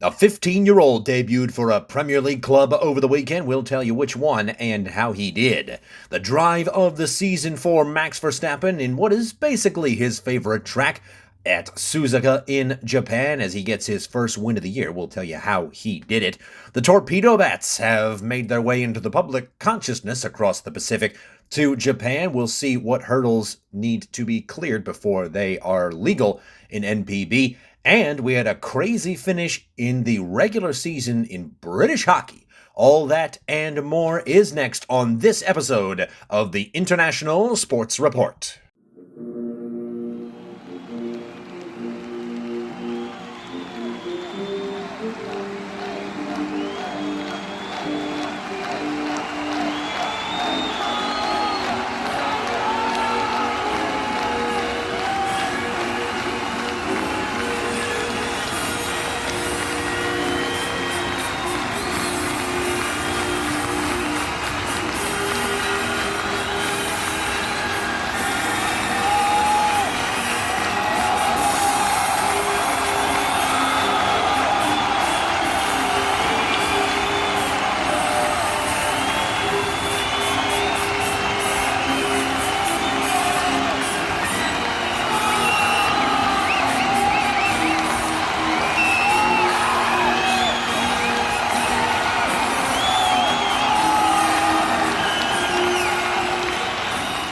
A 15-year-old debuted for a Premier League club over the weekend. We'll tell you which one and how he did. The drive of the season for Max Verstappen in what is basically his favorite track at Suzuka in Japan as he gets his first win of the year. We'll tell you how he did it. The Torpedo Bats have made their way into the public consciousness across the Pacific to Japan. We'll see what hurdles need to be cleared before they are legal in NPB. And we had a crazy finish in the regular season in British hockey. All that and more is next on this episode of the International Sports Report.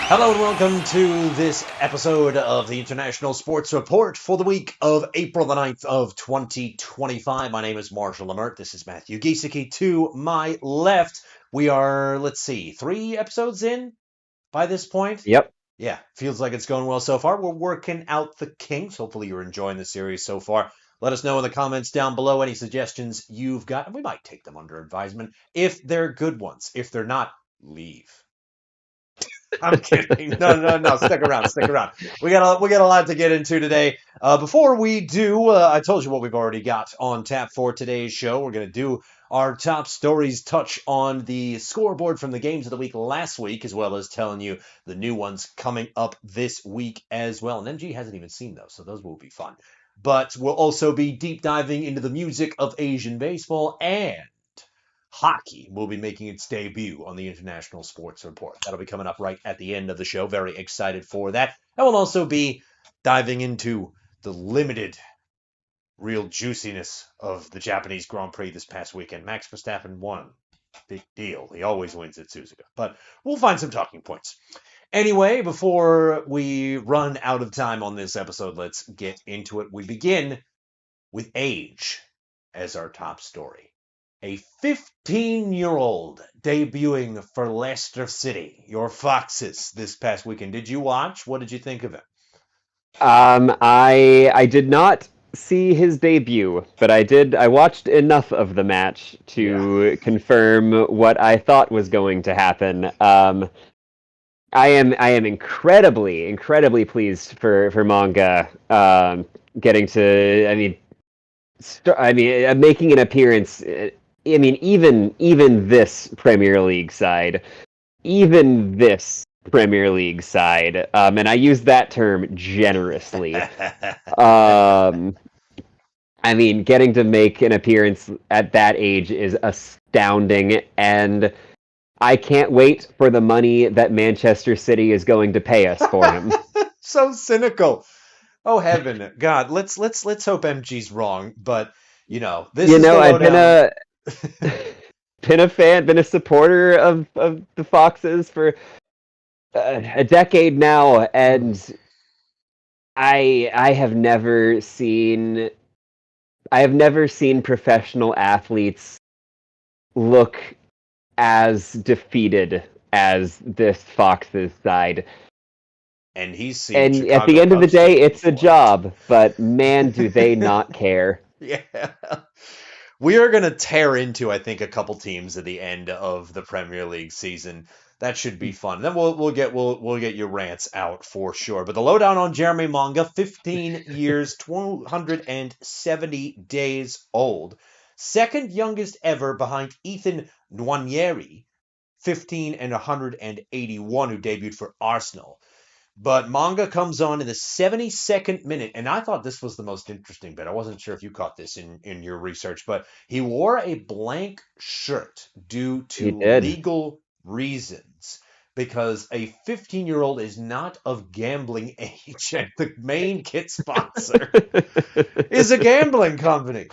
Hello and welcome to this episode of the International Sports Report for the week of April the 9th of 2025. My name is Marshall Lamert. This is Matthew Giesecke. To my left, we are, 3 episodes in by this point. Yep. Yeah, feels like it's going well so far. We're working out the kinks. Hopefully you're enjoying the series so far. Let us know in the comments down below any suggestions you've got, and we might take them under advisement if they're good ones. If they're not, leave. I'm kidding. No. Stick around. We got a lot to get into today. Before we do, I told you what we've already got on tap for today's show. We're going to do our top stories, touch on the scoreboard from the games of the week last week, as well as telling you the new ones coming up this week as well. And MG hasn't even seen those, so those will be fun. But we'll also be deep diving into the music of Asian baseball, and hockey will be making its debut on the International Sports Report. That'll be coming up right at the end of the show. Very excited for that. And we'll also be diving into the limited real juiciness of the Japanese Grand Prix this past weekend. Max Verstappen won. Big deal. He always wins at Suzuka. But we'll find some talking points. Anyway, before we run out of time on this episode, let's get into it. We begin with age as our top story. A 15-year-old debuting for Leicester City, your Foxes, this past weekend. Did you watch? What did you think of it? I did not see his debut, but I watched enough of the match to confirm what I thought was going to happen. I am incredibly pleased for manga getting to making an appearance. I mean, even this Premier League side, and I use that term generously. I mean, getting to make an appearance at that age is astounding, and I can't wait for the money that Manchester City is going to pay us for him. So cynical. Oh heaven, God! Let's hope MG's wrong, but this is the lowdown. Been a fan, been a supporter of the Foxes for a decade now, and I have never seen professional athletes look as defeated as this Foxes side. And he's seen and Chicago at the end of the Cubs day, it's a before. job, but man, do they not care. Yeah. We are going to tear into, I think, a couple teams at the end of the Premier League season. That should be fun. Then we'll get your rants out for sure. But the lowdown on Jeremy Manga, 15 years, 270 days old. Second youngest ever behind Ethan Nwaneri, 15 and 181, who debuted for Arsenal. But Manga comes on in the 72nd minute, and I thought this was the most interesting bit. I wasn't sure if you caught this in your research, but he wore a blank shirt due He to did. legal reasons because a 15-year-old is not of gambling age, and the main kit sponsor is a gambling company.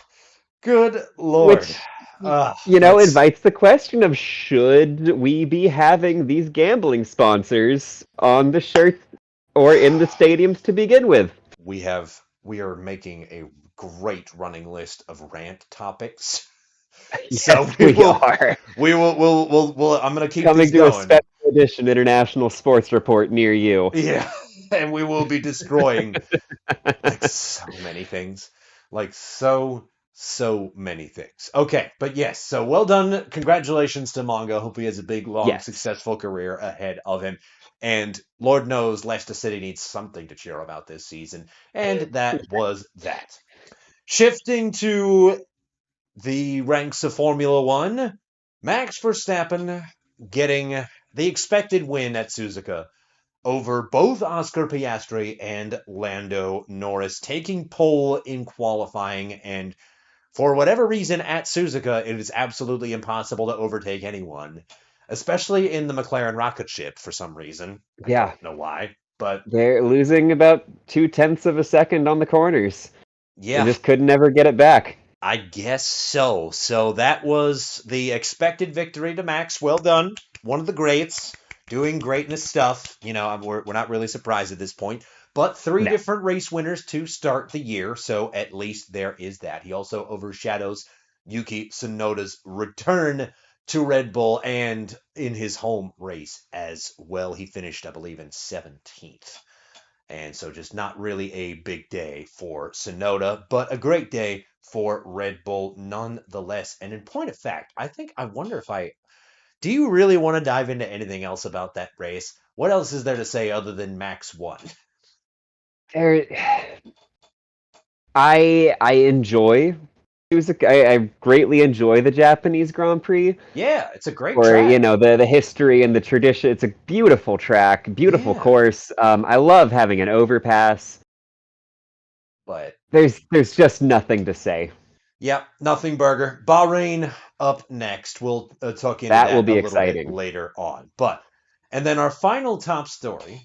Good Lord. Which, That's invites the question of should we be having these gambling sponsors on the shirts or in the stadiums to begin with? we are making a great running list of rant topics. So Yes, we are. I'm gonna keep Coming these to a going. special edition international sports report near you. Yeah, and we will be destroying like so many things. Like so many things. Okay, but yes, so well done. Congratulations to Mongo. Hope he has a big, long, Yes. successful career ahead of him. And Lord knows Leicester City needs something to cheer about this season. And that was that. Shifting to the ranks of Formula One, Max Verstappen getting the expected win at Suzuka over both Oscar Piastri and Lando Norris, taking pole in qualifying. And for whatever reason at Suzuka, it is absolutely impossible to overtake anyone, especially in the McLaren rocket ship for some reason. I Yeah. don't know why, but They're losing about 0.2 of a second on the corners. They yeah, just could never get it back. I guess so. So that was the expected victory to Max. Well done. One of the greats doing greatness stuff. We're not really surprised at this point. But three No. different race winners to start the year. So at least there is that. He also overshadows Yuki Tsunoda's return to Red Bull and in his home race as well. He finished, I believe, in 17th. And so just not really a big day for Sonoda, but a great day for Red Bull nonetheless. And in point of fact, I wonder if do you really want to dive into anything else about that race? What else is there to say other than Max won? There, I enjoy I greatly enjoy the Japanese Grand Prix Yeah, it's a great for track. the history and the tradition. It's a beautiful track, beautiful Yeah, course. I love having an overpass. but There's just nothing to say. yeah, nothing burger. Bahrain up next. We'll talk into That will that a be little bit exciting. later on. And then our final top story,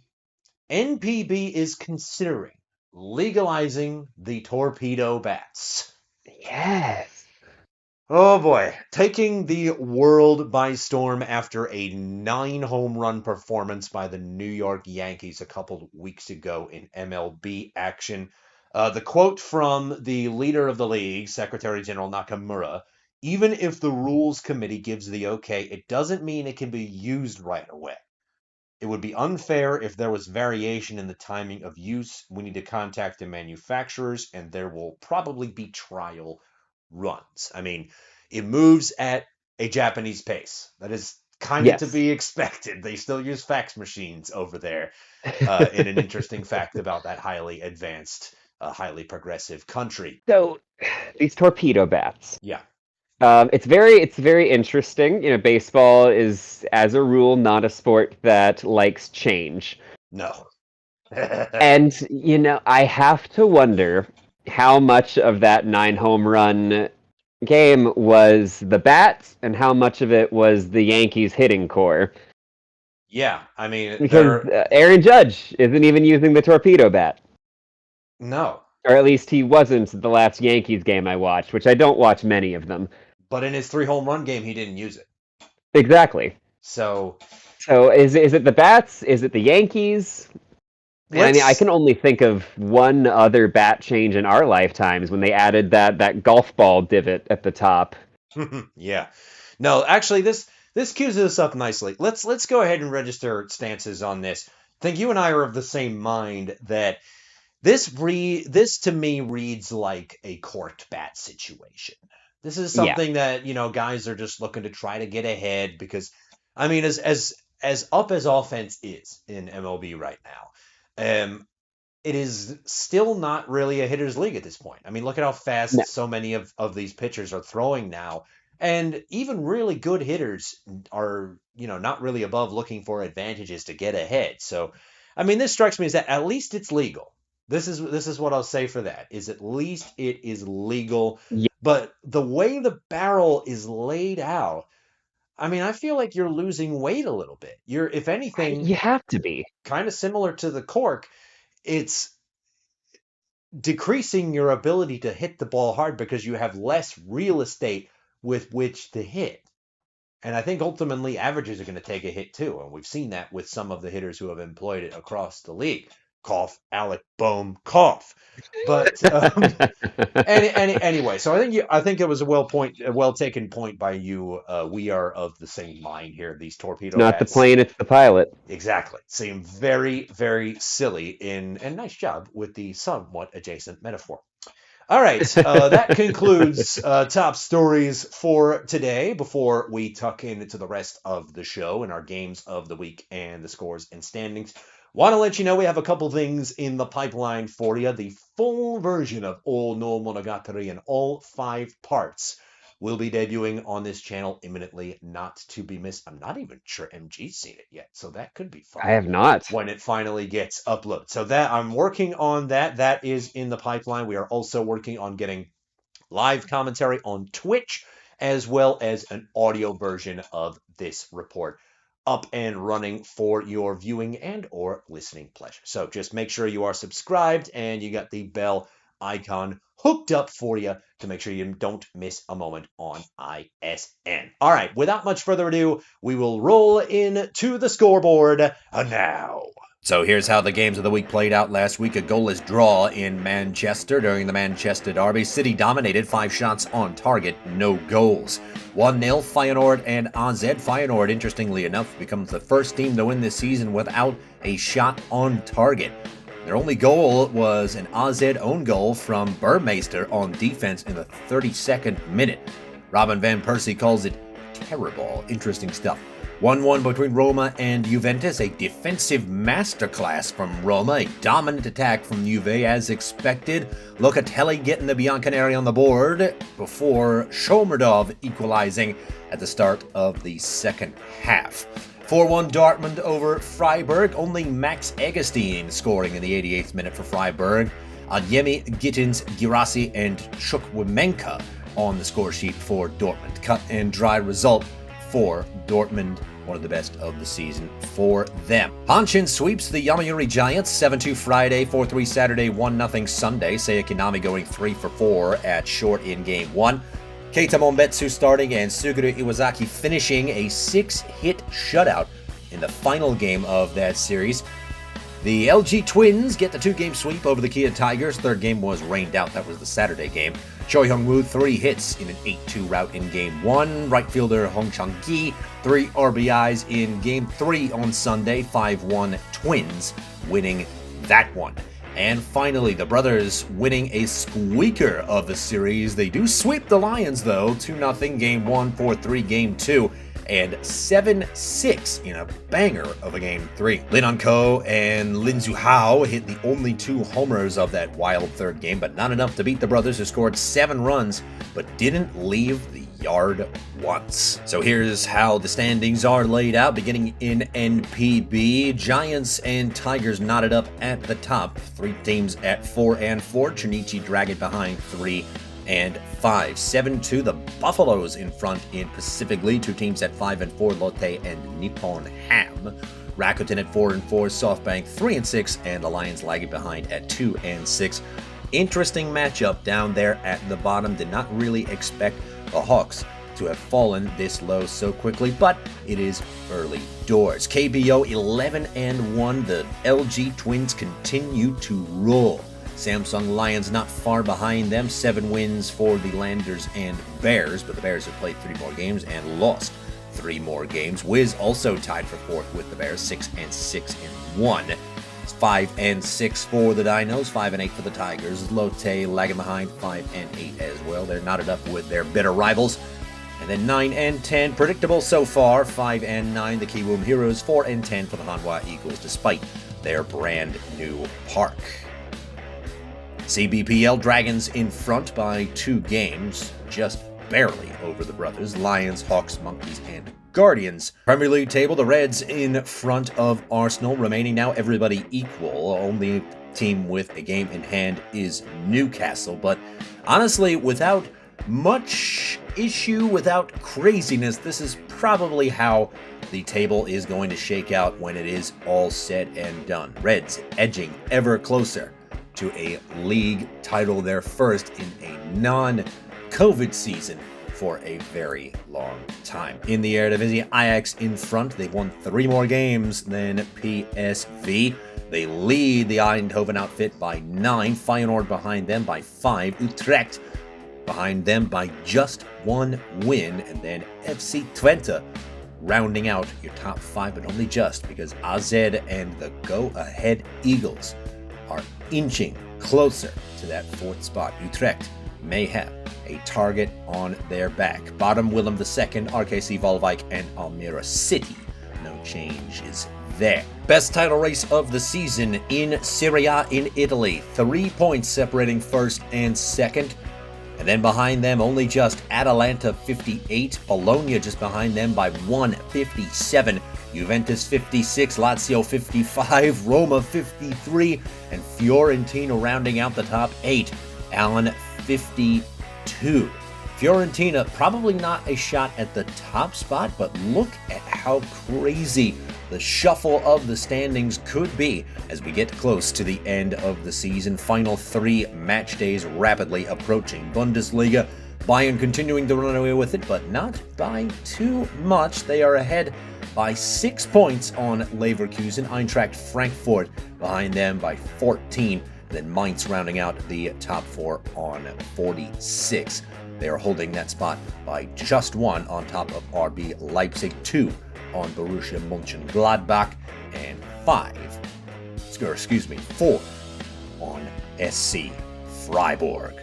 NPB is considering legalizing the torpedo bats. Yes. Oh boy, taking the world by storm after a 9 home run performance by the New York Yankees a couple weeks ago in MLB action. The quote from the leader of the league, Secretary General Nakamura: even if the rules committee gives the okay, it doesn't mean it can be used right away. It would be unfair if there was variation in the timing of use. We need to contact the manufacturers, and there will probably be trial runs. I mean, it moves at a Japanese pace. That is kind of to Yes. be expected. They still use fax machines over there, in an interesting fact about that highly advanced, highly progressive country. So these torpedo bats. Yeah, It's very interesting. Baseball is, as a rule, not a sport that likes change. no. And, I have to wonder how much of that 9 home run game was the bats and how much of it was the Yankees hitting core. Yeah, I mean, Because Aaron Judge isn't even using the torpedo bat. no. Or at least he wasn't the last Yankees game I watched, which I don't watch many of them. But in his 3 home run game, he didn't use it. Exactly. So So is it the bats? Is it the Yankees? And I mean, I let's can only think of one other bat change in our lifetimes when they added that golf ball divot at the top. yeah. No, actually, this cues us up nicely. Let's go ahead and register stances on this. I think you and I are of the same mind that this to me reads like a court bat situation. This is Yeah. something that guys are just looking to try to get ahead because, I mean, as up as offense is in MLB right now, it is still not really a hitter's league at this point. I mean, look at how No. fast so many of these pitchers are throwing now. And even really good hitters are, not really above looking for advantages to get ahead. So, I mean, this strikes me as that at least it's legal. This is what I'll say for that, is at least it is legal. Yeah, But the way the barrel is laid out, I mean, I feel like you're losing weight a little bit. You're, if anything, you have to be. kind of similar to the cork. It's decreasing your ability to hit the ball hard because you have less real estate with which to hit. And I think ultimately averages are going to take a hit too. And we've seen that with some of the hitters who have employed it across the league. Cough, Alec Bohm, cough. But anyway, so I think it was a well taken point by you. We are of the same mind here. These It's torpedo not the bats, plane, it's the pilot. exactly, seem very, very silly. And nice job with the somewhat adjacent metaphor. All right, that concludes top stories for today. Before we tuck into the rest of the show and our games of the week and the scores and standings, want to let you know we have a couple things in the pipeline for you. The full version of All no Monogatari in all 5 parts will be debuting on this channel imminently, not to be missed. I'm not even sure MG's seen it yet, so that could be fun I have not. when it finally gets uploaded. So that I'm working on that. That is in the pipeline. We are also working on getting live commentary on Twitch, as well as an audio version of this report up and running for your viewing and or listening pleasure. So just make sure you are subscribed and you got the bell icon hooked up for you to make sure you don't miss a moment on ISN. All right, without much further ado, we will roll into the scoreboard now. So here's how the games of the week played out last week. A goalless draw in Manchester during the Manchester Derby. City dominated, 5 shots on target, no goals. 1-0 Feyenoord and AZ. Feyenoord, interestingly enough, becomes the first team to win this season without a shot on target. Their only goal was an AZ own goal from Burmeister on defense in the 32nd minute. Robin Van Persie calls it terrible. Interesting stuff. 1-1 between Roma and Juventus, a defensive masterclass from Roma, a dominant attack from Juve as expected. Locatelli getting the Bianconeri on the board before Shomurdov equalizing at the start of the second half. 4-1 Dortmund over Freiburg, only Max Eggestein scoring in the 88th minute for Freiburg. Adeyemi, Gittins, Girassi, and Chukwuemeka on the score sheet for Dortmund. Cut and dry result for Dortmund, one of the best of the season for them. Hanshin sweeps the Yomiuri Giants, 7-2 Friday, 4-3 Saturday, 1-0 Sunday. Seiya Kinami going 3 for 4 at short in game 1. Keita Mombetsu starting and Suguru Iwazaki finishing a 6-hit shutout in the final game of that series. The LG Twins get the 2-game sweep over the Kia Tigers. Third game was rained out. That was the Saturday game. Choi Hyung-woo, 3 hits in an 8-2 rout in Game 1. Right fielder Hong Chang-gi, 3 RBIs in Game 3 on Sunday. 5-1 Twins winning that one. And finally, the brothers winning a squeaker of the series. They do sweep the Lions, though. 2-0 Game 1, 4-3 Game 2. And 7-6 in a banger of a Game 3. Lin On-ko and Lin Zu-hao hit the only 2 homers of that wild third game, but not enough to beat the brothers, who scored 7 runs, but didn't leave the yard once. So here's how the standings are laid out, beginning in NPB. Giants and Tigers knotted up at the top. 3 teams at 4 and 4. Chunichi dragging behind 3 and 5. 7-2, the Buffaloes in front in Pacific League. 2 teams at 5 and 4, Lotte and Nippon Ham. Rakuten at 4 and 4, SoftBank 3 and 6, and the Lions lagging behind at 2 and 6. Interesting matchup down there at the bottom. Did not really expect the Hawks to have fallen this low so quickly, but it is early doors. KBO 11 and 1. The LG Twins continue to roll. Samsung Lions not far behind them. 7 wins for the Landers and Bears, but the Bears have played 3 more games and lost 3 more games. Wiz also tied for 4th with the Bears, 6 and 6 and 1. 5 and 6 for the Dinos, 5 and 8 for the Tigers. Lotte lagging behind, 5 and 8 as well. They're knotted up with their bitter rivals. And then 9 and 10, predictable so far. 5 and 9, the Kiwoom Heroes. 4 and 10 for the Hanwha Eagles, despite their brand new park. CBPL Dragons in front by 2 games, just barely over the brothers, Lions, Hawks, Monkeys, and Guardians. Premier League table, the Reds in front of Arsenal, remaining now everybody equal. Only team with a game in hand is Newcastle, but honestly, without much issue, without craziness, this is probably how the table is going to shake out when it is all said and done. Reds edging ever closer to a league title, their first in a non-COVID season for a very long time. In the Eredivisie, Ajax in front. They've won 3 more games than PSV. They lead the Eindhoven outfit by 9. Feyenoord behind them by 5. Utrecht behind them by just 1 win. And then FC Twente rounding out your top 5, but only just, because AZ and the go-ahead Eagles are inching closer to that 4th spot. Utrecht may have a target on their back. Bottom, Willem II, RKC Waalwijk, and Almere City. No changes there. Best title race of the season in Serie A in Italy. 3 points separating first and second. And then behind them, only just Atalanta 58, Bologna just behind them by 157, Juventus 56, Lazio 55, Roma 53, and Fiorentina rounding out the top 8 on 52. Fiorentina probably not a shot at the top spot, but look at how crazy the shuffle of the standings could be as we get close to the end of the season. Final 3 match days rapidly approaching. Bundesliga, Bayern continuing to run away with it, but not by too much. They are ahead by 6 points on Leverkusen. Eintracht Frankfurt behind them by 14. Then Mainz rounding out the top 4 on 46. They are holding that spot by just 1 on top of RB Leipzig, 2 on Borussia Mönchengladbach, and 4 on SC Freiburg.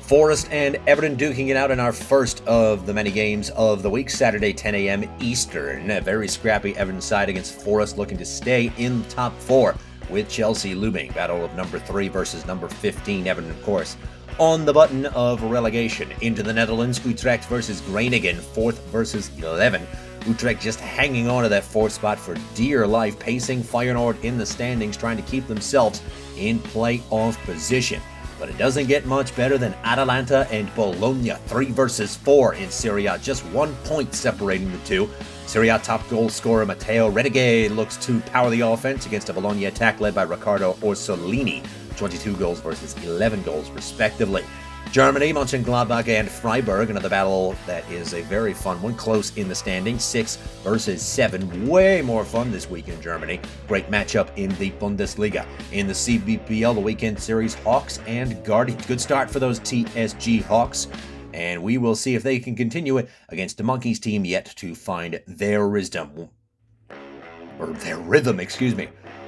Forest and Everton duking it out in our first of the many games of the week, Saturday 10 a.m. Eastern. A very scrappy Everton side against Forest, looking to stay in the top 4 with Chelsea looming. Battle of number 3 versus number 15. Everton, of course, on the button of relegation. Into the Netherlands, Utrecht versus Groningen, 4th versus 11. Utrecht just hanging on to that 4th spot for dear life, pacing Feyenoord in the standings, trying to keep themselves in playoff position. But it doesn't get much better than Atalanta and Bologna, 3 versus 4 in Serie A, just 1 point separating the two. Serie A top goal scorer Matteo Retegay looks to power the offense against a Bologna attack led by Riccardo Orsolini, 22 goals versus 11 goals respectively. Germany, Mönchengladbach and Freiburg, another battle that is a very fun one, close in the standings, 6 versus 7. Way more fun this week in Germany. Great matchup in the Bundesliga. In the CBPL, the weekend series, Hawks and Guardians. Good start for those TSG Hawks, and we will see if they can continue it against the Monkeys team yet to find their rhythm.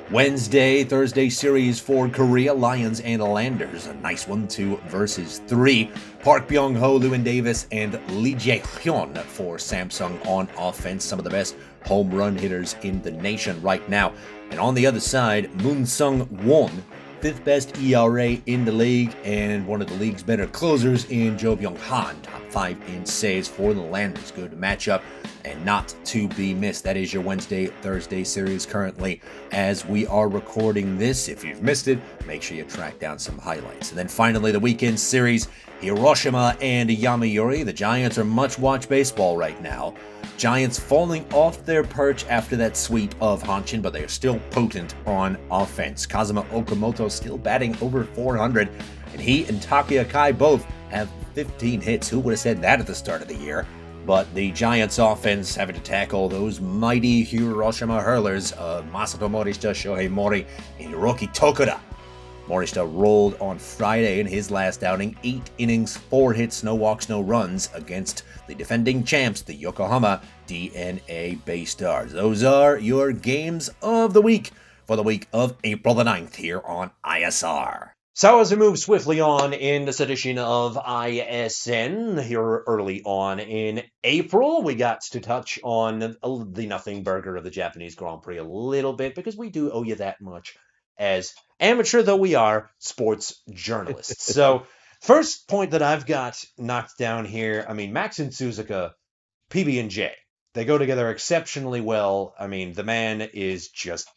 Wednesday, Thursday series for Korea, Lions and Landers. A nice one, 2 versus 3. Park Byung-ho, Lewin Davis, and Lee Jae-hyun for Samsung on offense. Some of the best home run hitters in the nation right now. And on the other side, Moon Sung-won, 5th best ERA in the league, and one of the league's better closers in Jo Byung-han, top 5 in saves for the Landers. Good matchup and not to be missed. That is your Wednesday, Thursday series currently as we are recording this. If you've missed it, make sure you track down some highlights. And then finally, the weekend series, Hiroshima and Yomiuri. The Giants are much-watched baseball right now. Giants falling off their perch after that sweep of Hanshin, but they are still potent on offense. Kazuma Okamoto still batting over 400, and he and Takuya Kai both have 15 hits. Who would have said that at the start of the year? But the Giants' offense having to tackle those mighty Hiroshima hurlers of Masato Morishita, Shohei Mori, and Hiroki Tokuda. Morishita rolled on Friday in his last outing, 8 innings, 4 hits, no walks, no runs against the defending champs, the Yokohama DNA Bay Stars. Those are your games of the week for the week of April the 9th here on ISR. So as we move swiftly on in this edition of ISN, here early on in April, we got to touch on the nothing burger of the Japanese Grand Prix a little bit, because we do owe you that much as amateur though we are sports journalists. So First point that I've got knocked down here. I mean, Max and Suzuka, PB and J. They go together exceptionally well. I mean, the man is just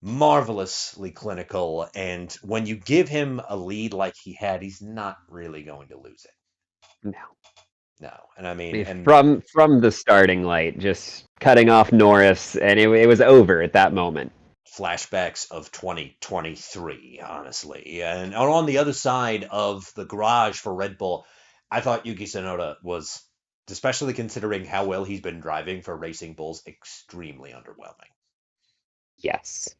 marvelously clinical, and when you give him a lead like he had, he's not really going to lose it. No. No, and I I mean, mean, and from the starting light, just cutting off Norris, and it was over at that moment. flashbacks of 2023, honestly. And on the other side of the garage for Red Bull, I thought Yuki Tsunoda was, especially considering how well he's been driving for Racing Bulls, extremely underwhelming. Yes.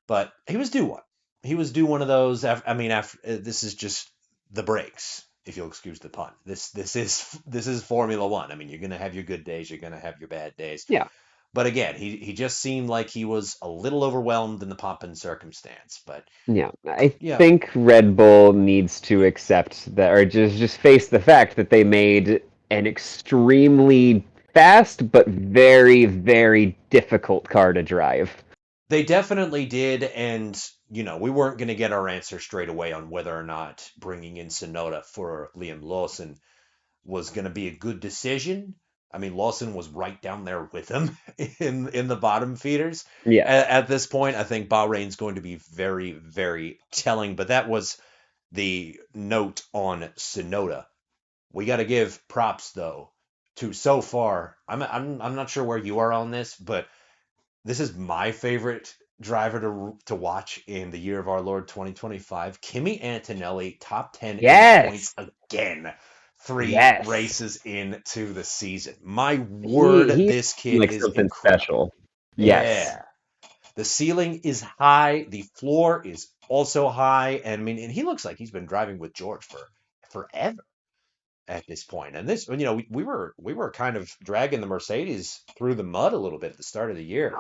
But he was due one. He was due one of those. I mean, after this is just the breaks, if you'll excuse the pun. This is Formula One. I mean, you're gonna have your good days, you're gonna have your bad days. Yeah. But again, he just seemed like he was a little overwhelmed in the pomp and circumstance. But Yeah. I yeah, think Red Bull needs to accept that, or just face the fact that they made an extremely fast but very, very difficult car to drive. they definitely did, and we weren't going to get our answer straight away on whether or not bringing in Sonoda for Liam Lawson was going to be a good decision. I mean, Lawson was right down there with him in the bottom feeders. Yes. At this point, I think Bahrain's going to be very, very telling. But that was the note on Sonoda. We got to give props though to so far. I'm not sure where you are on this, but this is my favorite driver to watch in the year of our Lord 2025. Kimi Antonelli, top 10 in Yes. points again. Three Yes. races into the season. My word, He this kid like is something incredible. special. Yes. Yeah. The ceiling is high, the floor is also high, and I mean, and he looks like he's been driving with George for forever at this point. And this, we were kind of dragging the Mercedes through the mud a little bit at the start of the year.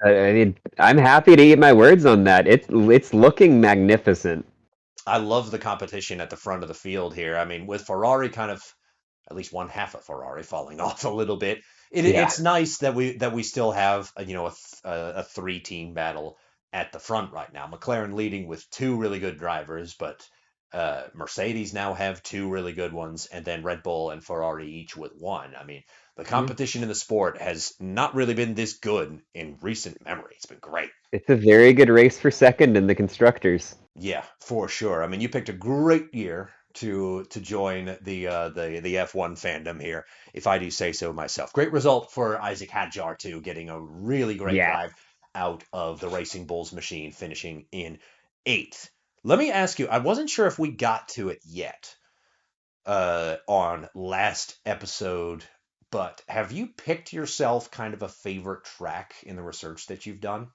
I mean, I'm happy to eat my words on that. It's looking magnificent. I love the competition at the front of the field here. I mean, with Ferrari kind of at least one half of Ferrari falling off a little bit, Yeah. it's nice that we still have a three-team battle at the front right now. McLaren leading with two really good drivers, but Mercedes now have two really good ones, and then Red Bull and Ferrari each with one. I mean, the Mhm. competition in the sport has not really been this good in recent memory. It's been great. It's a very good race for second in the constructors. Yeah, for sure. I mean, you picked a great year to join the F1 fandom here, if I do say so myself. Great result for Isaac Hadjar too, getting a really great Yeah. drive out of the Racing Bulls machine, finishing in eighth. Let me ask you, I wasn't sure if we got to it yet on last episode, but have you picked yourself kind of a favorite track in the research that you've done?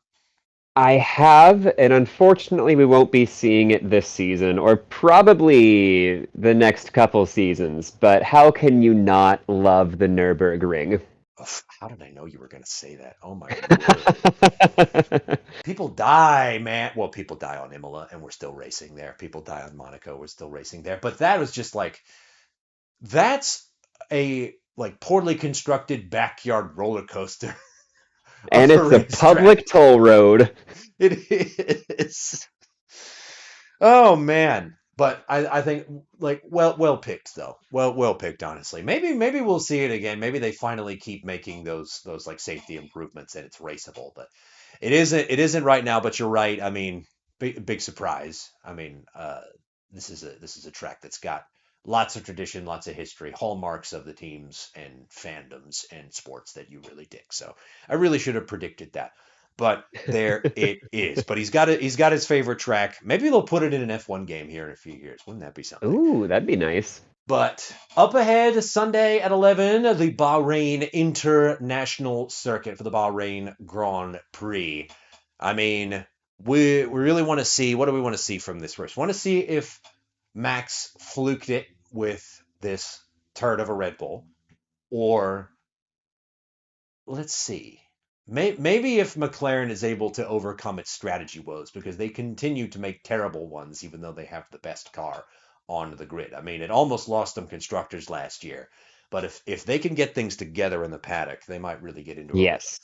I have, and unfortunately, we won't be seeing it this season, or probably the next couple seasons. But how can you not love the Nürburgring? Ugh, how did I know you were going to say that? Oh my word. People die, man. Well, people die on Imola, and we're still racing there. People die on Monaco, we're still racing there. But that was just like that's a like poorly constructed backyard roller coaster And of a it's a racetrack. public toll road. It is. Oh man. But I think like well picked though. Well picked honestly. Maybe we'll see it again. Maybe they finally keep making those like safety improvements and it's raceable. But it isn't right now, but you're right. I mean, big surprise. I mean, this is a track that's got lots of tradition, lots of history, hallmarks of the teams and fandoms and sports that you really dig. So I really should have predicted that. But there it is. But he's got his favorite track. Maybe they'll put it in an F1 game here in a few years. Wouldn't that be something? Ooh, that'd be nice. But up ahead, Sunday at 11, the Bahrain International Circuit for the Bahrain Grand Prix. I mean, we really want to see, what do we want to see from this race? We want to see if Max fluked it with this turd of a Red Bull, or let's see. Maybe if McLaren is able to overcome its strategy woes because they continue to make terrible ones, even though they have the best car on the grid. I mean, it almost lost them constructors last year, but if they can get things together in the paddock, they might really get into a rhythm. Yes.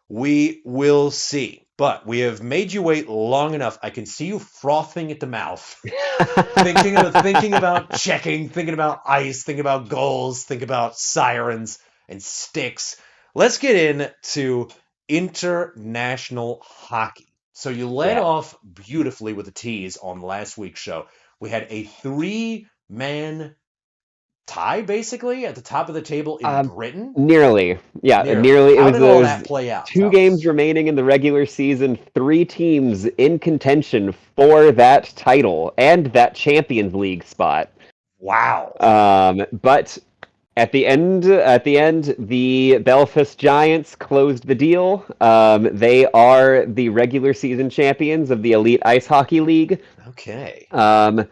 We will see. But we have made you wait long enough. I can see you frothing at the mouth, thinking about checking, thinking about ice, thinking about goals, thinking about sirens and sticks. Let's get into international hockey. So you led Yeah. off beautifully with the tease on last week's show. We had a three-man tie basically at the top of the table in Um, Britain. Nearly. Yeah, Nearly. nearly. It How was did all that there's play out? two Tell games us. remaining in the regular season, three teams in contention for that title and that Champions League spot. Wow. But at the end, the Belfast Giants closed the deal. They are the regular season champions of the Elite Ice Hockey League. Okay. Um,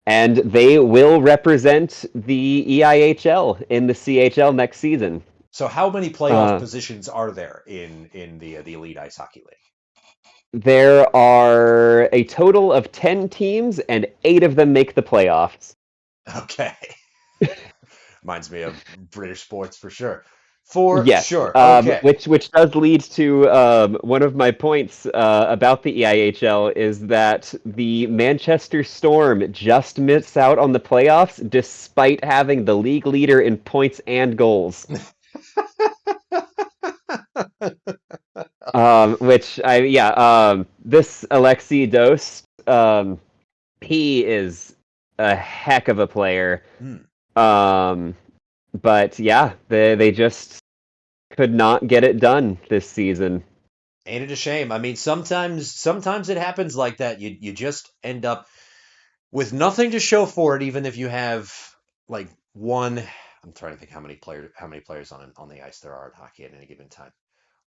and they will represent the EIHL in the CHL next season. So how many playoff Uh, positions are there in the Elite Ice Hockey League? there are a total of 10 teams, and 8 of them make the playoffs. Okay. Reminds me of British sports for sure. For Yes, sure. Okay. which does lead to one of my points about the EIHL is that the Manchester Storm just missed out on the playoffs despite having the league leader in points and goals. Which I yeah, this Alexi Dost, he is a heck of a player. Hmm. Um, but yeah, they just could not get it done this season. Ain't it a shame? I mean, sometimes it happens like that. You just end up with nothing to show for it, even if you have like one. I'm trying to think how many players on the ice there are in hockey at any given time.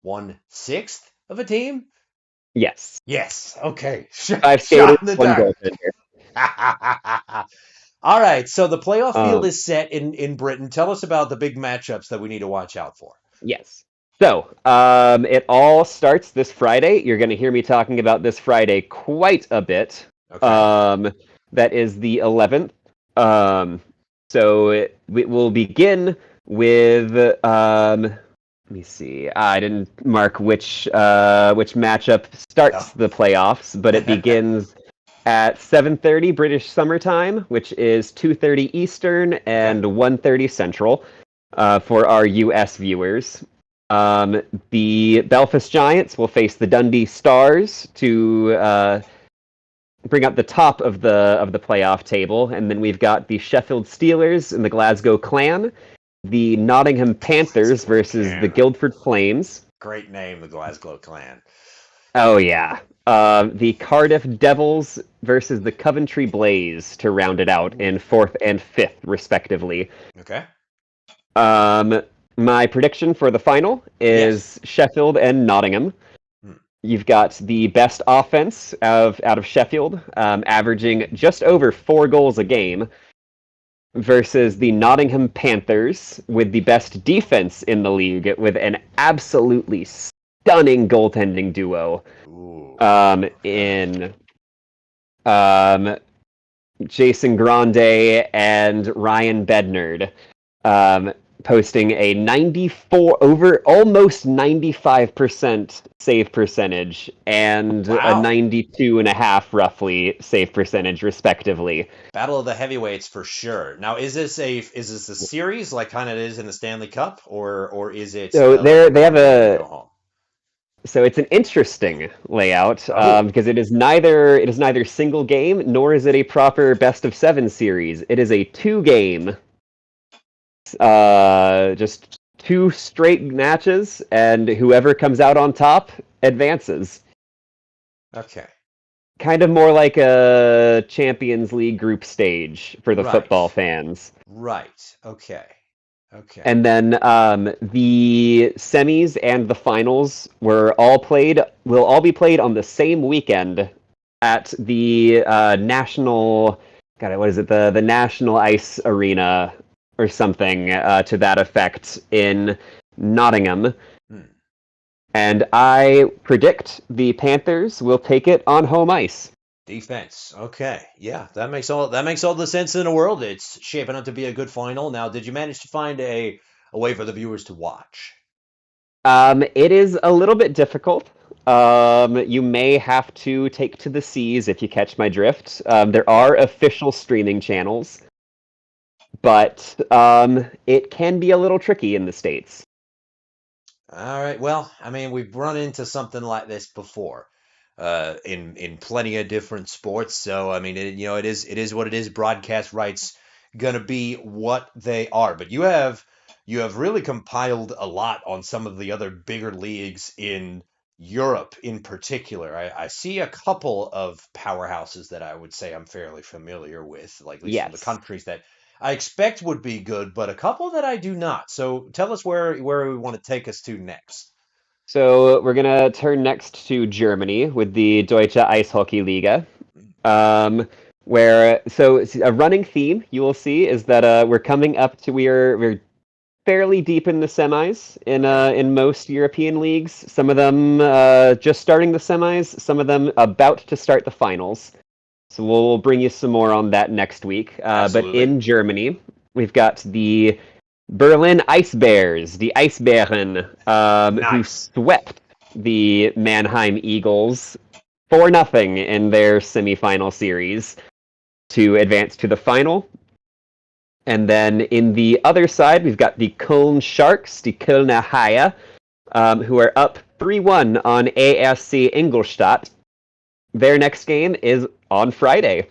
1/6 of a team? Yes. Yes. Okay. Five skaters, Shot in the one dark. goaltender. All right. So the playoff field Um, is set in Britain. Tell us about the big matchups that we need to watch out for. yes. So, it all starts this Friday. You're going to hear me talking about this Friday quite a bit. Okay. Um, that is the 11th. We will begin with let me see. I didn't mark which matchup No. starts the playoffs, but it begins at 7:30 British Summer Time, which is 2:30 Eastern Okay. and 1:30 Central for our US viewers. The Belfast Giants will face the Dundee Stars to bring up the top of the playoff table, and then we've got the Sheffield Steelers and the Glasgow Clan, the Nottingham Panthers Glasgow versus the Clan. Guildford Flames. Great name, the Glasgow Clan. Oh yeah. The Cardiff Devils versus the Coventry Blaze to round it out Ooh. in fourth and fifth, respectively. Okay. Um, my prediction for the final Yes. is Sheffield and Nottingham. Hmm. You've got the best offense out of Sheffield, averaging just over 4 goals a game, versus the Nottingham Panthers with the best defense in the league, with an absolutely stunning goaltending duo Ooh. Okay. in Jason Grande and Ryan Bednard, um, posting a 94 over almost 95% save percentage and a Wow. 92 and a half roughly save percentage respectively. Battle of the heavyweights for sure. Now, is this a series like kind of is in the Stanley Cup, or is it So like a they have one game and a go home? so it's an interesting layout Oh. because it is neither single game nor is it a proper best of seven series. It is a two game, just two straight matches, and whoever comes out on top advances. Okay. Kind of more like a Champions League group stage for the Right. football fans. Right. Okay. Okay. And then the semis and the finals will all be played on the same weekend at the national. God, what is it? The National Ice Arena or something to that effect in Nottingham. Hmm. And I predict the Panthers will take it on home ice. Defense. Okay. Yeah, that makes all the sense in the world. It's shaping up to be a good final. Now, did you manage to find a way for the viewers to watch? It is a little bit difficult. You may have to take to the seas if you catch my drift. There are Yep. official streaming channels, but it can be a little tricky in the States. All right. Well, I mean, we've run into something like this before, in plenty of different sports. So I mean, it is what it is. Broadcast rights gonna be what they are. But you have really compiled a lot on some of the other bigger leagues in Europe, in particular. I see a couple of powerhouses that I would say I'm fairly familiar with, like at least from the Yes. countries that I expect would be good, but a couple that I do not. So tell us where we want to take us to next. So we're gonna turn next to Germany with the Deutsche Eishockey-Liga, Mm, where a running theme you will see is that we're coming up to we're fairly deep in the semis okay, in most European leagues. Some of them just starting the semis, some of them about to start the finals. So we'll bring you some more on that next week. But absolutely. in Germany, we've got the Berlin Ice Bears, the Eisbären, who Nice. swept the Mannheim Eagles 4-0 in their semifinal series to advance to the final. And then in the other side, we've got the Köln Sharks, the Kölner Haie, who are up 3-1 on ASC Ingolstadt. Their next game is on Friday.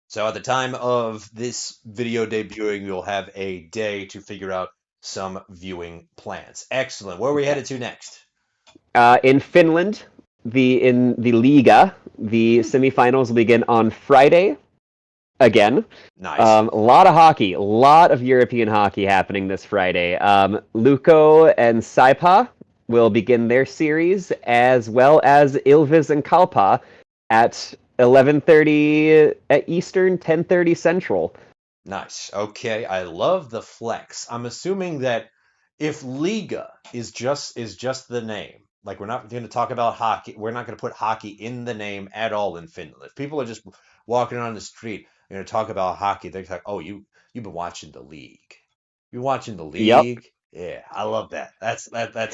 So at the time of this video debuting, you'll have a day to figure out some viewing plans. Excellent. Where are we headed to Yes. next? In Finland, in the Liga, the Hmm, semifinals will begin on Friday again. nice. A lot of hockey, a lot of European hockey happening this Friday. Luko and Saipa will begin their series, as well as Ilves and Kalpa at 11:30 at Eastern, 10:30 Central. Nice. Okay, I love the flex. I'm assuming that if Liga is just the name, like we're not going to talk about hockey, we're not going to put hockey in the name at all in Finland. If people are just walking on the street, going to talk about hockey, they're like, "Oh, you've been watching the league. You're watching the Yep. league." Yeah, I love that. That's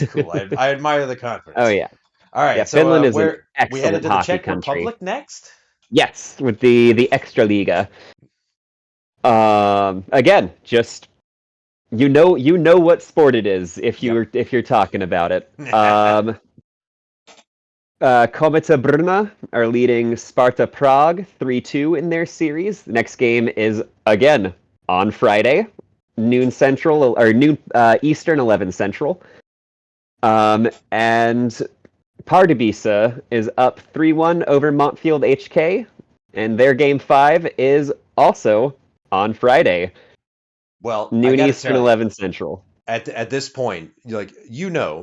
cool. I admire the Oh confidence. yeah, All yeah. right, so Finland is an where we headed excellent to the hockey Czech country. Republic next? Yes, with the Extra Liga. Again, just you know what sport it is Yep. if you're talking about it. Kometa Brna are leading Sparta Prague 3-2 in their series. The next game is again on Friday, noon Central or noon Eastern, 11 Central. And Pardubice is up 3-1 over Montfield HK, and their game 5 is also on Friday, Well, I noon got to Eastern, tell you, 11 Central. at this point, like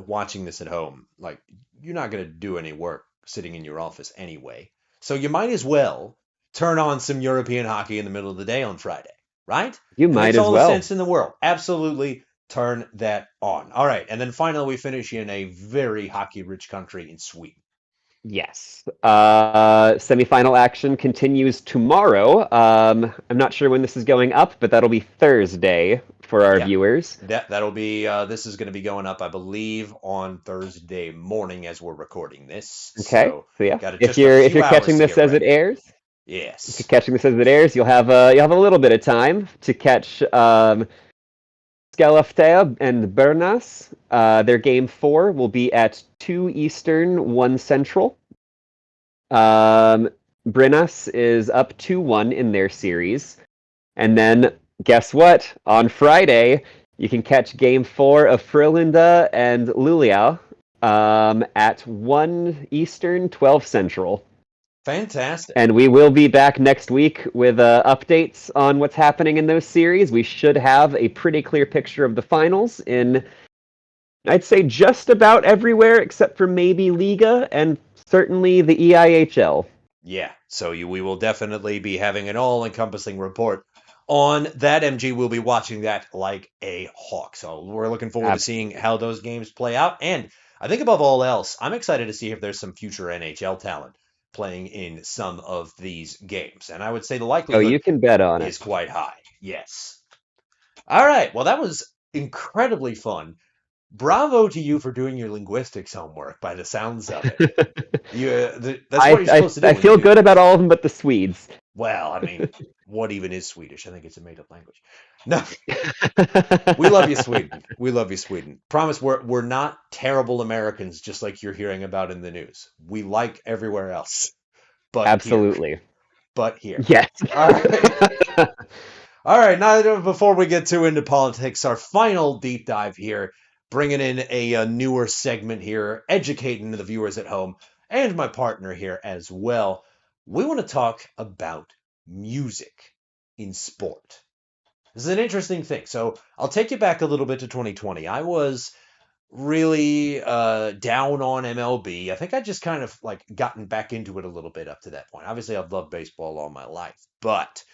watching this at home, like you're not gonna do any work sitting in your office anyway. So you might as well turn on some European hockey in the middle of the day on Friday, right? You It might makes as all the well. sense in the world. Absolutely turn that on. All right, and then finally we finish in a very hockey-rich country in Sweden. Yes. Semifinal action continues tomorrow. I'm not sure when this is going up, but that'll be Thursday for our Yep. viewers. That'll be this is going to be going up, I believe, on Thursday morning as we're recording this. Okay. So So yeah, got if just a you're few hours catching to this get as it ready. airs, if you're Yes. catching this as it airs, you'll have a little bit of time to catch Skellefteå and Bernas. Their game 4 will be at 2 Eastern, 1 Central. Um, Brennas is up 2-1 in their series. And then, guess what? On Friday, you can catch game 4 of Frölunda and Luleå at 1 Eastern, 12 Central. Fantastic. And we will be back next week with updates on what's happening in those series. We should have a pretty clear picture of the finals in, I'd say, just about everywhere except for maybe Liga and certainly the EIHL. Yeah. So we will definitely be having an all-encompassing report on that. MG will be watching that like a hawk. So we're looking forward to seeing Absolutely. how those games play out. And I think above all else, I'm excited to see if there's some future NHL talent playing in some of these games. And I would say the Oh, you likelihood can bet on it. is quite high. Yes. All right. Well, that was incredibly fun. bravo to you for doing your linguistics homework by the sounds of it. That's what I, you're I supposed to do I when you feel do good this. about all of them but the Swedes. Well, I mean, what even is Swedish? I think it's a made up language. No, we love you, Sweden. We love you, Sweden. Promise, we're not terrible Americans, just like you're hearing about in the news. We like everywhere else, but here, Absolutely. but here. Yes. All right, all right. Now, before we get too into politics, our final deep dive here, bringing in a newer segment here, educating the viewers at home and my partner here as well. We want to talk about music in sport. This is an interesting thing. So I'll take you back a little bit to 2020. I was really down on MLB. I think I just kind of like gotten back into it a little bit up to that point. Obviously, I've loved baseball all my life, but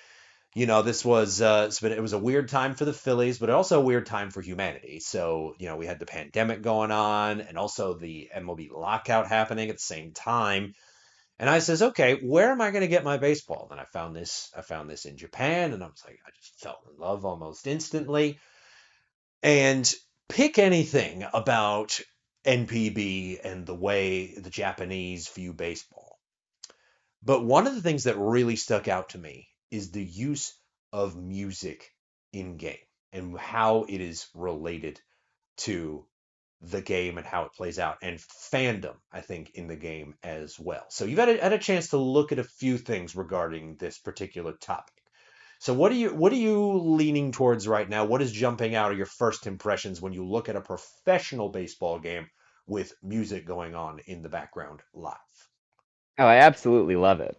this was it was a weird time for the Phillies, but also a weird time for humanity. So we had the pandemic going on, and also the MLB lockout happening at the same time. And I says, okay, where am I going to get my baseball? And I found this. I found this in Japan, and I was like, I just fell in love almost instantly. And pick anything about NPB and the way the Japanese view baseball. But one of the things that really stuck out to me is the use of music in game and how it is related to the game and how it plays out, and fandom, I think, in the game as well. So you've had a chance to look at a few things regarding this particular topic. So what are you leaning towards right now? What is jumping out of your first impressions when you look at a professional baseball game with music going on in the background live? Oh, I absolutely love it.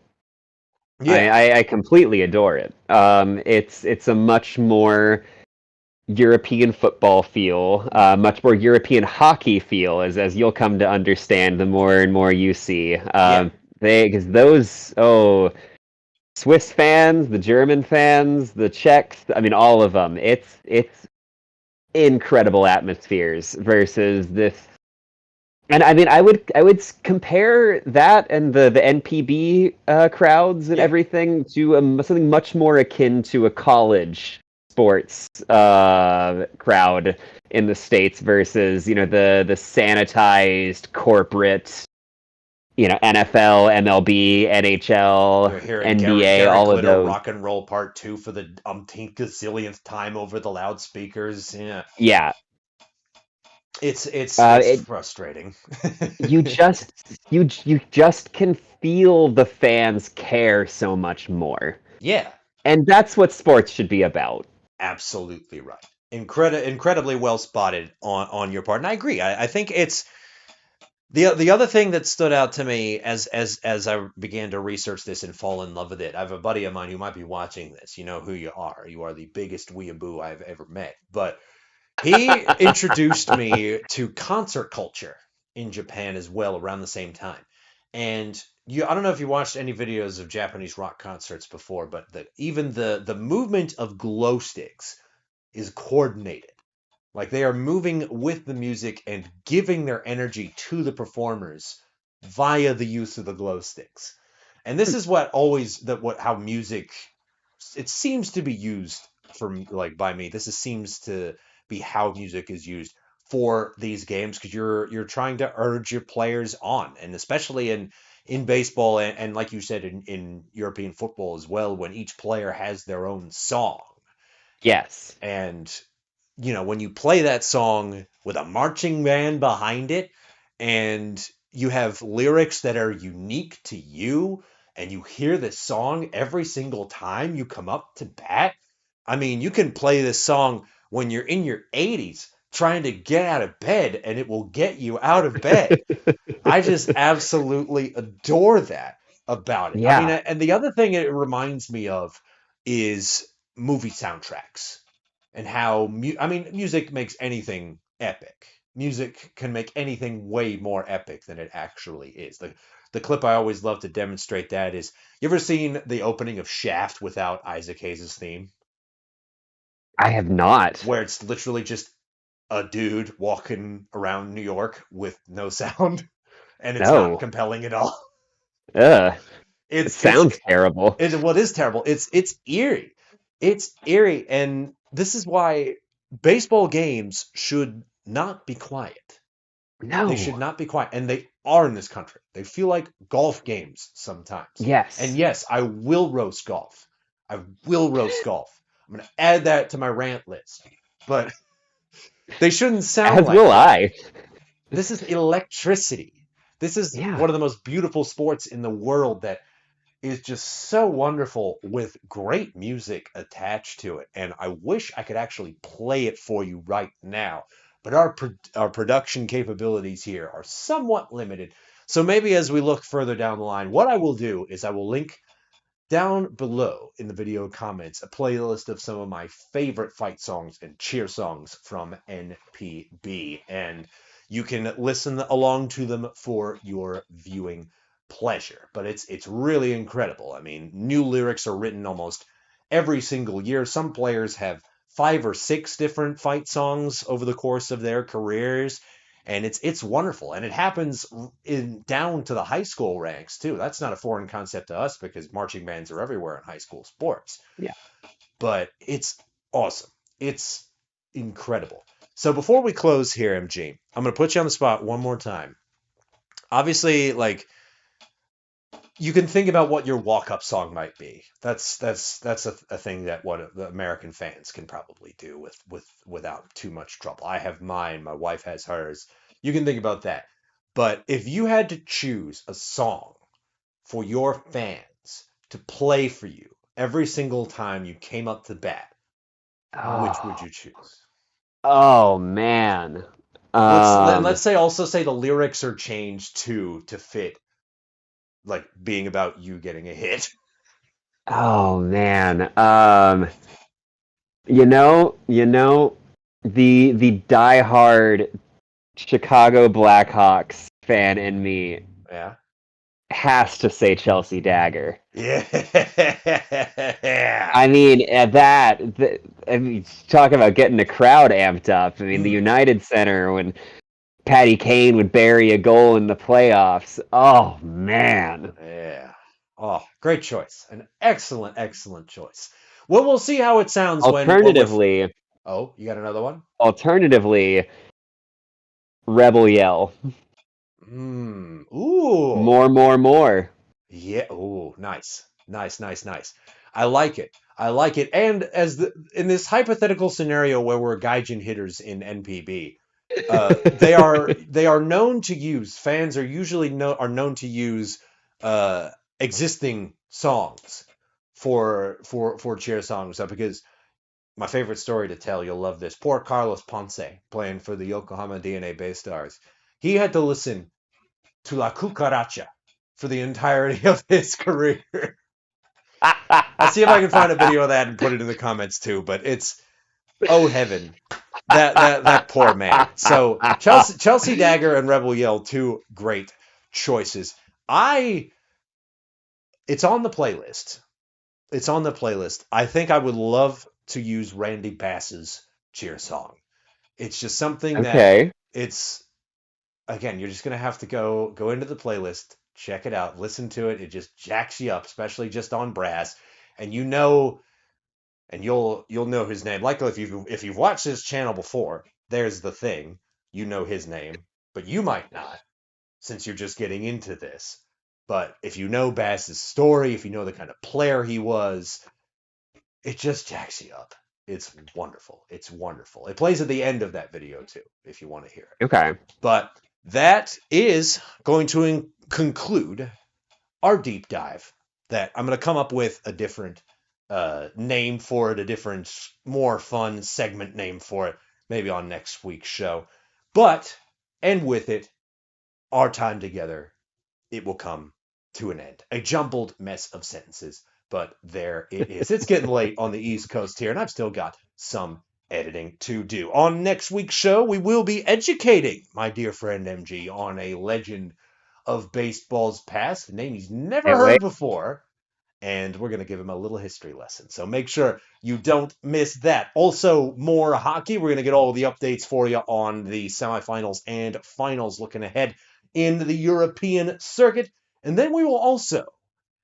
Yeah, I completely adore it. It's a much more European football feel, much more European hockey feel, as you'll come to understand the more and more you see. yeah, Because those Swiss fans, the German fans, the Czechs, I mean all of them. It's incredible atmospheres versus this. And I mean, I would compare that and the NPB crowds and yeah, everything to something much more akin to a college sports crowd in the States versus the sanitized corporate NFL, MLB, NHL, You're hearing NBA, Gary all of Glitter those. rock and roll part two for the umpteenth gazillionth time over the loudspeakers. Yeah, Yeah, it's it frustrating. you just you just can feel the fans care so much more. Yeah, And that's what sports should be about. absolutely right. Incredibly well spotted on your part, and I agree. I think it's the other thing that stood out to me as I began to research this and fall in love with it. I have a buddy of mine who might be watching this. You know who you are. You are the biggest weeaboo I've ever met. But he introduced me to concert culture in Japan as well around the same time. And I don't know if you watched any videos of Japanese rock concerts before, but even the movement of glow sticks is coordinated. Like they are moving with the music and giving their energy to the performers via the use of the glow sticks. And this is what always that what how music it seems to be used for like by me. Seems to be how music is used for these games because you're trying to urge your players on, and especially in baseball and like you said in European football as well, when each player has their own song. Yes. And when you play that song with a marching band behind it and you have lyrics that are unique to you and you hear this song every single time you come up to bat, I mean, you can play this song when you're in your 80s trying to get out of bed and it will get you out of bed. I just absolutely adore that about it. I mean, Yeah. and the other thing it reminds me of is movie soundtracks and how I mean, music makes anything epic. Music can make anything way more epic than it actually is. The clip I always love to demonstrate that is you ever seen the opening of Shaft without Isaac Hayes' theme? I have not. Where it's literally just a dude walking around New York with no sound and it's not No. compelling at all. Ugh. It It's sounds terrible. what is terrible. It's eerie. It's eerie, and this is why baseball games should not be quiet. They should No. not be quiet. And they are in this country. They feel like golf games sometimes. And Yes. yes, I will roast golf. I will roast golf. I'm going to add that to my rant list. But they shouldn't sound As like will that. I. This is electricity. This is Yeah. one of the most beautiful sports in the world that is just so wonderful with great music attached to it. And I wish I could actually play it for you right now. But our production capabilities here are somewhat limited. So maybe as we look further down the line, what I will do is I will link down below in the video comments a playlist of some of my favorite fight songs and cheer songs from NPB, and you can listen along to them for your viewing pleasure. But it's really incredible. I mean, new lyrics are written almost every single year. Some players have 5 or 6 different fight songs over the course of their careers, and it's wonderful, and it happens in down to the high school ranks too. That's not a foreign concept to us because marching bands are everywhere in high school sports. Yeah. But it's awesome. It's incredible. So before we close here, MG, I'm going to put you on the spot one more time. Obviously, like, you can think about what your walk-up song might be. That's a thing that what the American fans can probably do without too much trouble. I have mine, my wife has hers. You can think about that. But if you had to choose a song for your fans to play for you every single time you came up to bat, which would Oh. you choose? Oh man. Let's say also say the lyrics are changed too to fit like being about you getting a hit. Oh man. The diehard Chicago Blackhawks fan in me Yeah. has to say Chelsea Dagger. Yeah. I mean, I mean, talk about getting the crowd amped up. I mean, the Mm, United Center when Patty Kane would bury a goal in the playoffs. Oh man. yeah. Oh, great choice. An excellent, excellent choice. Well, we'll see how it sounds when we're. Alternatively, Oh, you got another one? alternatively, Rebel Yell. Ooh. More, more, more. Yeah. Ooh, nice. Nice, nice, nice. I like it. I like it. And in this hypothetical scenario where we're gaijin hitters in NPB, they are known to use fans are usually are known to use uh, existing songs for cheer songs because my favorite story to tell, you'll love this. Poor Carlos Ponce playing for the Yokohama DNA Bay Stars. He had to listen to La Cucaracha for the entirety of his career. I'll see if I can find a video of that and put it in the comments too. But it's oh heaven, that poor man. So Chelsea Dagger and Rebel Yell, two great choices. I it's on the playlist. It's on the playlist. I think I would love to use Randy Bass's cheer song. It's just something that Okay. it's again, you're just gonna have to go into the playlist, check it out, listen to it. It just jacks you up, especially just on brass. And and you'll know his name. Likely if you've watched his channel before, there's the thing. You know his name, but you might not, since you're just getting into this. But if you know Bass's story, if you know the kind of player he was, it just jacks you up. It's wonderful. It's wonderful. It plays at the end of that video too, if you want to hear it. Okay. But that is going to conclude our deep dive. That I'm going to come up with a different name for it, a different, more fun segment name for it, maybe on next week's show. But, and with it, our time together, it will come to an end. A jumbled mess of sentences, but there it is. It's getting late on the East Coast here, and I've still got some editing to do. On next week's show, we will be educating my dear friend MG on a legend of baseball's past, a name he's never Can't wait. heard before, and we're going to give him a little history lesson. So make sure you don't miss that. Also, more hockey. We're going to get all the updates for you on the semifinals and finals looking ahead in the European circuit. And then we will also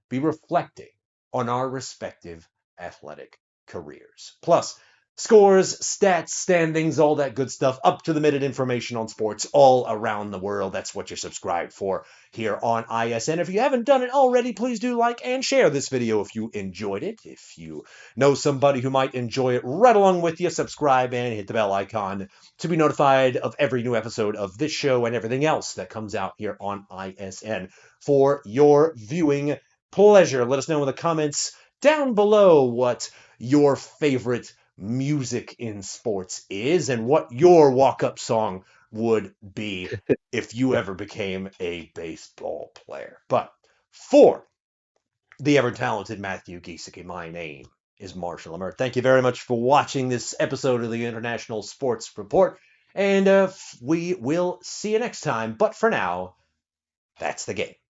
be reflecting on our respective athletic careers. Plus, Scores, stats, standings, all that good stuff, up to the minute information on sports all around the world. That's what you're subscribed for here on ISN. If you haven't done it already, please do like and share this video if you enjoyed it. If you know somebody who might enjoy it right along with you, subscribe and hit the bell icon to be notified of every new episode of this show and everything else that comes out here on ISN for your viewing pleasure. Let us know in the comments down below what your favorite music in sports is and what your walk-up song would be if you ever became a baseball player. But for the ever-talented Matthew Giesecke, my name is Marshall Amert. Thank you very much for watching this episode of the International Sports Report, and we will see you next time. But for now, that's the game.